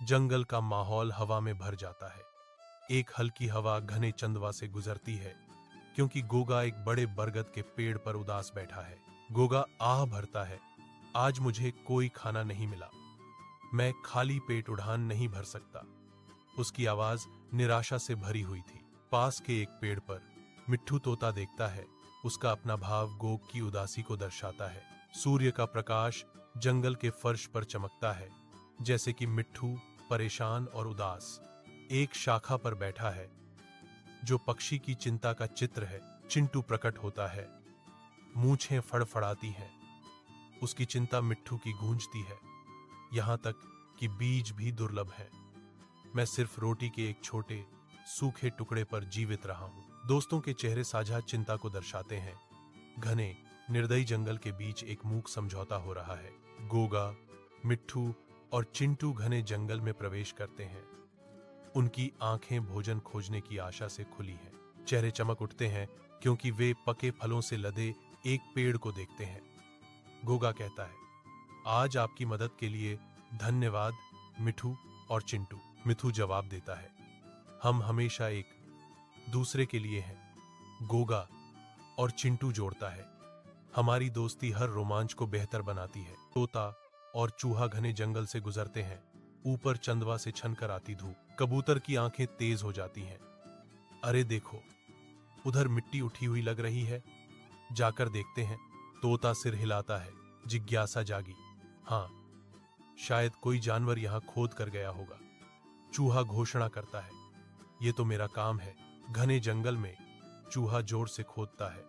जंगल का माहौल हवा में भर जाता है। एक हल्की हवा घने चंदवा से गुजरती है, क्योंकि गोगा एक बड़े बरगद के पेड़ पर उदास बैठा है। गोगा आह भरता है, आज मुझे कोई खाना नहीं मिला, मैं खाली पेट उड़ान नहीं भर सकता। उसकी आवाज निराशा से भरी हुई थी। पास के एक पेड़ पर मिट्ठू तोता देखता है। उसका अपना भाव गोग की उदासी को दर्शाता है। सूर्य का प्रकाश जंगल के फर्श पर चमकता है, जैसे कि मिट्ठू परेशान और उदास एक शाखा पर बैठा है। जो पक्षी की चिंता का चित्र है। चिंटू प्रकट होता है, मूंछें फड़फड़ाती हैं। उसकी चिंता मिट्ठू की गूंजती है, यहां तक कि बीज भी दुर्लभ है। मैं सिर्फ रोटी के एक छोटे सूखे टुकड़े पर जीवित रहा हूं। दोस्तों के चेहरे साझा चिंता को दर्शाते हैं। घने निर्दयी जंगल के बीच एक मूक समझौता हो रहा है। गोगा, मिट्ठू और चिंटू घने जंगल में प्रवेश करते हैं। उनकी आंखें भोजन खोजने की आशा से खुली हैं। चेहरे चमक उठते हैं, क्योंकि वे पके फलों से लदे एक पेड़ को देखते हैं। गोगा कहता है, आज आपकी मदद के लिए धन्यवाद मिट्ठू और चिंटू। मिट्ठू जवाब देता है, हम हमेशा एक दूसरे के लिए हैं। गोगा और चिंटू जोड़ता है, हमारी दोस्ती हर रोमांच को बेहतर बनाती है। तोता और चूहा घने जंगल से गुजरते हैं। ऊपर चंदवा से छनकर आती धूप। कबूतर की आंखें तेज हो जाती हैं। अरे देखो, उधर मिट्टी उठी हुई लग रही है, जाकर देखते हैं। तोता सिर हिलाता है, जिज्ञासा जागी। हाँ, शायद कोई जानवर यहां खोद कर गया होगा। चूहा घोषणा करता है, ये तो मेरा काम है। घने जंगल में चूहा जोर से खोदता है।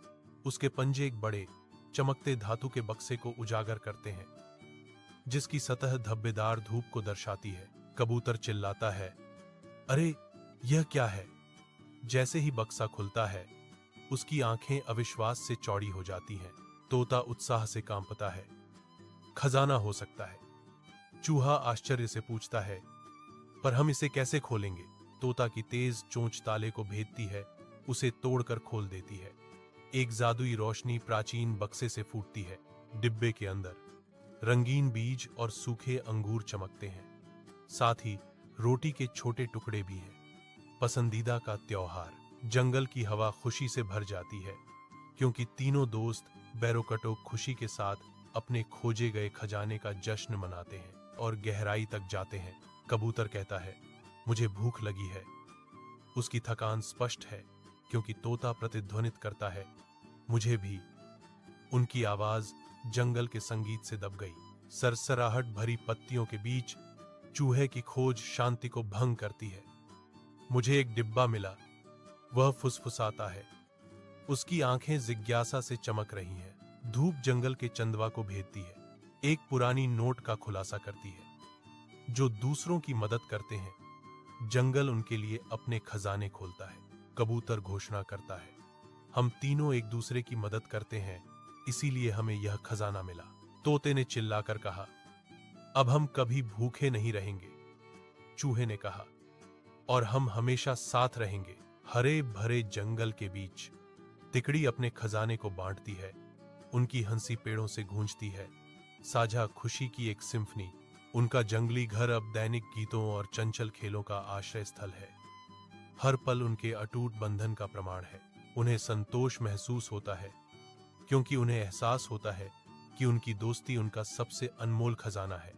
उसके पंजे एक बड़े चमकते धातु के बक्से को उजागर करते हैं, जिसकी सतह धब्बेदार धूप को दर्शाती है। कबूतर चिल्लाता है, अरे यह क्या है? जैसे ही बक्सा खुलता है, उसकी आंखें अविश्वास से चौड़ी हो जाती हैं। तोता उत्साह से कांपता है, खजाना हो सकता है। चूहा आश्चर्य से पूछता है, पर हम इसे कैसे खोलेंगे? तोता की तेज चोंच ताले को भेदती है, उसे तोड़कर खोल देती है। एक जादुई रोशनी प्राचीन बक्से से फूटती है। डिब्बे के अंदर रंगीन बीज और सूखे अंगूर चमकते हैं, साथ ही रोटी के छोटे टुकड़े भी हैं। पसंदीदा का त्योहार। जंगल की हवा खुशी से भर जाती है, क्योंकि तीनों दोस्त बैरोकटो खुशी के साथ अपने खोजे गए खजाने का जश्न मनाते हैं और गहराई तक जाते हैं। कबूतर कहता है, मुझे भूख लगी है। उसकी थकान स्पष्ट है, क्योंकि तोता प्रतिध्वनित करता है, मुझे भी। उनकी आवाज जंगल के संगीत से दब गई। सरसराहट भरी पत्तियों के बीच चूहे की खोज शांति को भंग करती है। मुझे एक डिब्बा मिला, वह फुसफुसाता है। उसकी आंखें जिज्ञासा से चमक रही हैं। धूप जंगल के चंदवा को भेदती है, एक पुरानी नोट का खुलासा करती है। जो दूसरों की मदद करते हैं, जंगल उनके लिए अपने खजाने खोलता है। कबूतर घोषणा करता है, हम तीनों एक दूसरे की मदद करते हैं, इसीलिए हमें यह खजाना मिला। तोते ने चिल्लाकर कहा, अब हम कभी भूखे नहीं रहेंगे। चूहे ने कहा, और हम हमेशा साथ रहेंगे। हरे भरे जंगल के बीच तिकड़ी अपने खजाने को बांटती है। उनकी हंसी पेड़ों से गूंजती है, साझा खुशी की एक सिम्फनी। उनका जंगली घर अब दैनिक गीतों और चंचल खेलों का आश्रय स्थल है। हर पल उनके अटूट बंधन का प्रमाण है। उन्हें संतोष महसूस होता है, क्योंकि उन्हें एहसास होता है कि उनकी दोस्ती उनका सबसे अनमोल खजाना है।